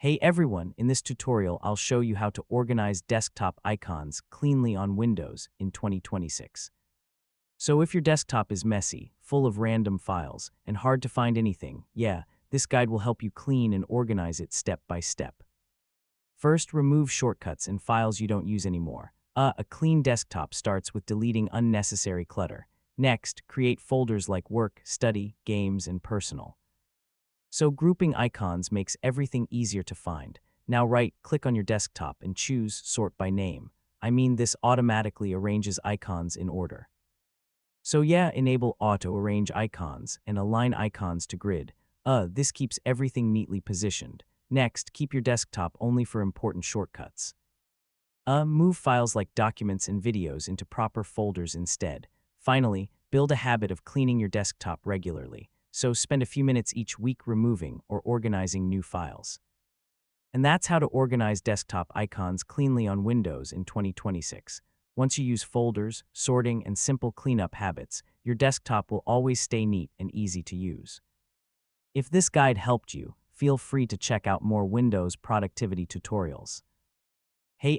Hey everyone, in this tutorial I'll show you how to organize desktop icons cleanly on Windows in 2026. So if your desktop is messy, full of random files, and hard to find anything, yeah, this guide will help you clean and organize it step by step. First, remove shortcuts and files you don't use anymore. A clean desktop starts with deleting unnecessary clutter. Next, create folders like Work, Study, Games, and Personal. So grouping icons makes everything easier to find. Now right-click on your desktop and choose Sort by Name. I mean, this automatically arranges icons in order. So yeah, enable auto-arrange icons and align icons to grid. This keeps everything neatly positioned. Next, keep your desktop only for important shortcuts. Move files like documents and videos into proper folders instead. Finally, build a habit of cleaning your desktop regularly. So spend a few minutes each week removing or organizing new files. And that's how to organize desktop icons cleanly on Windows in 2026. Once you use folders, sorting, and simple cleanup habits, your desktop will always stay neat and easy to use. If this guide helped you, feel free to check out more Windows productivity tutorials. Hey